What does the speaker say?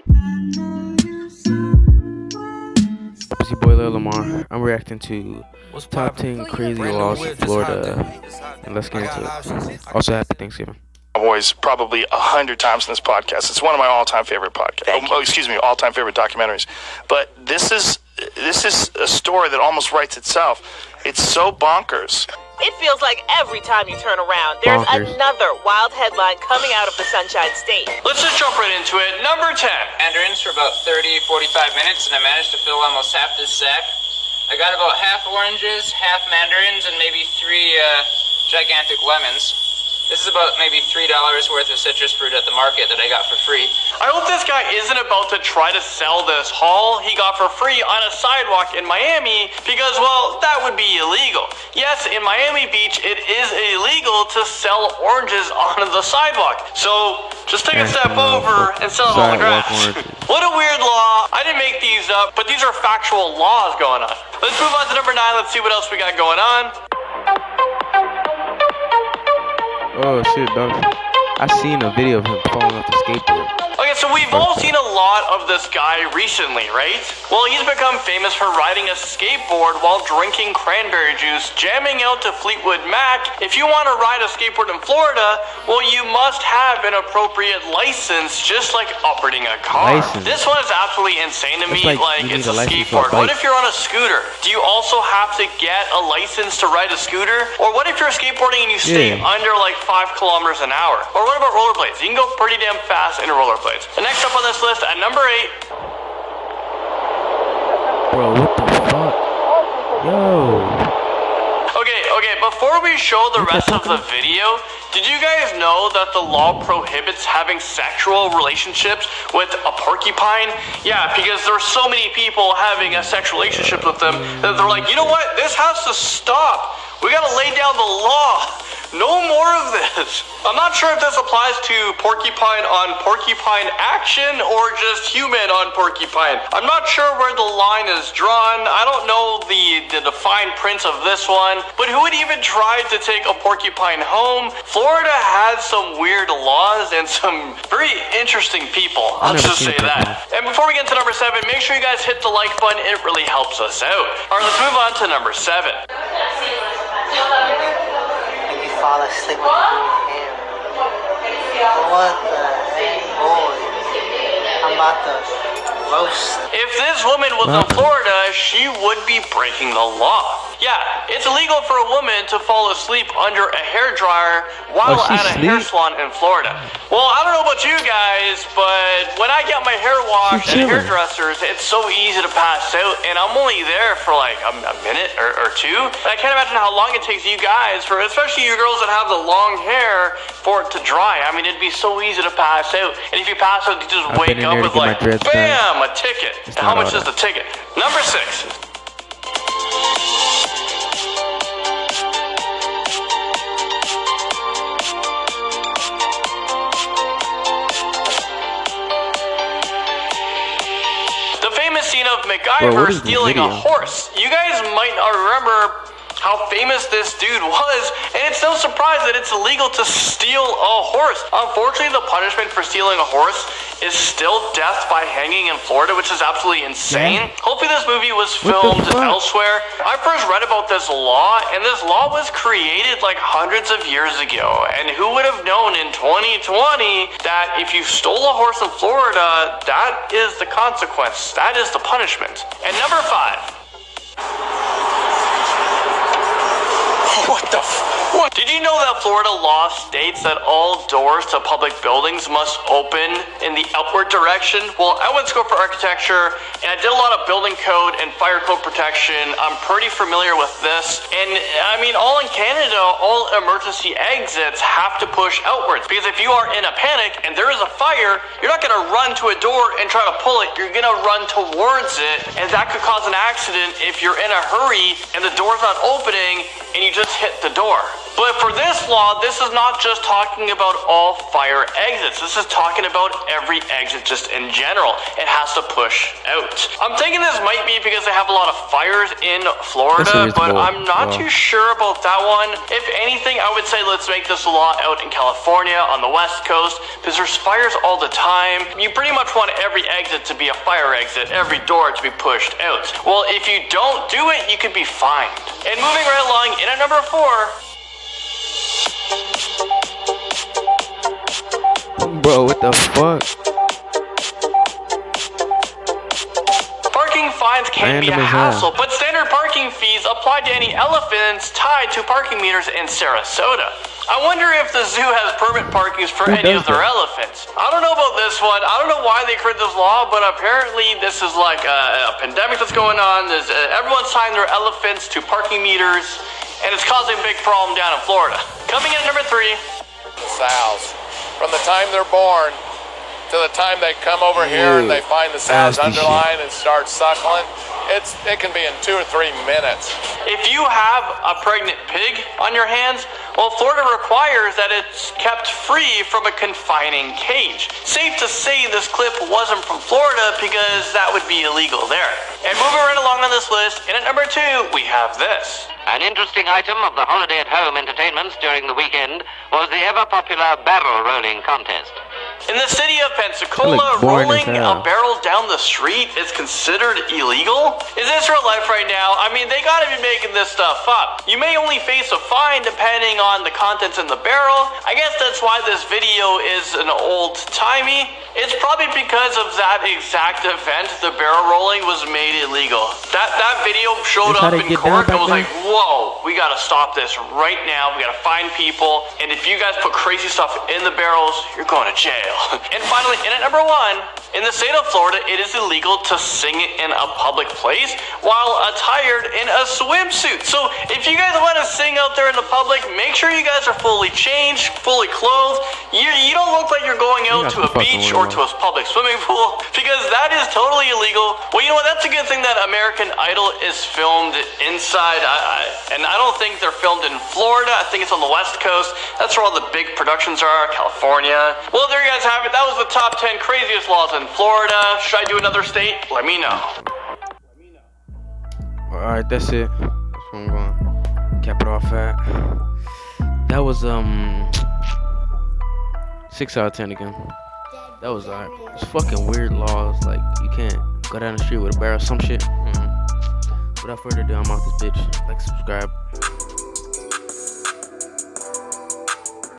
It's your boy Lil Lamar. I'm reacting to What's top poppin'? 10 crazy Brand new laws in whip, it's Florida, hot day. and let's get I got into options. it. Also, happy Thanksgiving. Cowboys probably 100 times in this podcast. It's one of my all-time favorite podcasts. All-time favorite documentaries. But this is a story that almost writes itself. It's so bonkers. It feels like every time you turn around, there's Bonkers. another wild headline coming out of the Sunshine State. Let's just jump right into it. Number 10. Mandarins for about 30, 45 minutes, and I managed to fill almost half this sack. I got about half oranges, half mandarins, and maybe 3 gigantic lemons. This is about maybe $3 worth of citrus fruit at the market that I got for free. I hope this guy isn't about to try to sell this haul he got for free on a sidewalk in Miami because, well, that would be illegal. Yes, in Miami Beach, it is illegal to sell oranges on the sidewalk. So just take a step over and sell it on the Sidewalk grass. oranges. What a weird law. I didn't make these up, but these are factual laws going on. Let's move on to number 9. Let's see what else we got going on. Oh shit, dog. I seen a video of him falling off the skateboard. Okay, so we've all seen a lot of this guy recently, right? Well, he's become famous for riding a skateboard while drinking cranberry juice, jamming out to Fleetwood Mac. If you want to ride a skateboard in Florida, well, you must have an appropriate license, just like operating a car. License. This one is absolutely insane to me. It's like Like, you it's need a a license for a skateboard. What bike. if you're on a scooter? Do you also have to get a license to ride a scooter? Or what if you're skateboarding and you stay Yeah. under like 5 kilometers an hour? Or what about rollerblades? You can go pretty damn fast in rollerblades. The next up on this list at number 8. Bro, what the fuck? Yo. Okay, before we show the rest of the video, did you guys know that the law prohibits having sexual relationships with a porcupine? Yeah, because there's so many people having a sexual relationship with them that they're like, you know what? This has to stop. We gotta lay down the law. No more of this. I'm not sure if this applies to porcupine on porcupine action or just human on porcupine. I'm not sure where the line is drawn. I don't know the defined print of this one. But who would even try to take a porcupine home? Florida has some weird laws and some very interesting people. I'll never just seen say that. And before we get to number 7, make sure you guys hit the like button. It really helps us out. All right, let's move on to number 7. And you fall asleep when you do your hair. What the heck, boy? I'm about to roast. If this woman was in Florida, she would be breaking the law. Yeah, it's illegal for a woman to fall asleep under a hairdryer while Oh, she at a hair sleep? salon in Florida. Well, I don't know about you guys, but when I get my hair washed She's at chilling. hairdressers, it's so easy to pass out, and I'm only there for like a minute or two. And I can't imagine how long it takes you guys, for especially you girls that have the long hair, for it to dry. I mean, it'd be so easy to pass out. And if you pass out, you just I've wake been in up there to with get my like, dreads done. bam, a ticket. It's And how not much all is the ticket? Number 6. The famous scene of Bro, MacGyver what is this stealing a video? horse. You guys might not remember how famous this dude was, and it's no surprise that it's illegal to steal a horse. Unfortunately, the punishment for stealing a horse is still death by hanging in Florida, which is absolutely insane. Yeah. Hopefully this movie was What the filmed fuck? elsewhere. I first read about this law, and this law was created like hundreds of years ago. And who would have known in 2020 that if you stole a horse in Florida, that is the consequence. That is the punishment. And number 5. What the what? Did you know that Florida law states that all doors to public buildings must open in the upward direction? Well, I went to school for architecture, and I did a lot of building code and fire code protection. I'm pretty familiar with this. And I mean, all in Canada, all emergency exits have to push outwards. Because if you are in a panic and there is a fire, you're not going to run to a door and try to pull it. You're going to run towards it, and that could cause an accident if you're in a hurry and the door's not opening and you just hit the door. But for this law, this is not just talking about all fire exits. This is talking about every exit just in general. It has to push out. I'm thinking this might be because they have a lot of fires in Florida, but I'm not too sure about that one. If anything, I would say let's make this law out in California on the West Coast, because there's fires all the time. You pretty much want every exit to be a fire exit, every door to be pushed out. Well, if you don't do it, you could be fined. And moving right along, in at number 4, Bro, what the fuck? parking fines can be a hassle, but standard parking fees apply to any elephants tied to parking meters in Sarasota. I wonder if the zoo has permit parkings for any of their elephants. I don't know about this one. I don't know why they created this law, but apparently this is like a pandemic that's going on. There's, everyone's tying their elephants to parking meters, and it's causing a big problem down in Florida. Coming in at number 3. The sows. From the time they're born to the time they come over here and they find the sows underline and start suckling, it can be in 2 or 3 minutes. If you have a pregnant pig on your hands, well, Florida requires that it's kept free from a confining cage. Safe to say this clip wasn't from Florida because that would be illegal there. And moving right along on this list, in at number 2, we have this. An interesting item of the holiday at home entertainments during the weekend was the ever-popular barrel rolling contest. In the city of Pensacola, rolling a barrel down the street is considered illegal? Is this real life right now? I mean, they gotta be making this stuff up. You may only face a fine depending on the contents in the barrel. I guess that's why this video is an old-timey. It's probably because of that exact event the barrel rolling was made illegal. That video showed up in court and was like, whoa, we gotta stop this right now. We gotta find people. And if you guys put crazy stuff in the barrels, you're going to jail. And finally, in at number 1, in the state of Florida, it is illegal to sing in a public place while attired in a swimsuit. So if you guys want to sing out there in the public, make sure you guys are fully changed, fully clothed. You don't look like you're going out to a beach or to a public swimming pool, because that is totally illegal. Well, you know what? That's a good thing that American Idol is filmed inside. And I don't think they're filmed in Florida. I think it's on the West Coast. That's where all the big productions are, California. Well, there you guys have it. That was the top 10 craziest laws in Florida. Should I do another state? Let me know. Alright, that's it. That's what I'm going to cap it off at. That was 6 out of 10 again. That was alright. It's fucking weird laws. Like, you can't go down the street with a barrel, some shit. Without further ado, I'm out this bitch. Like, subscribe.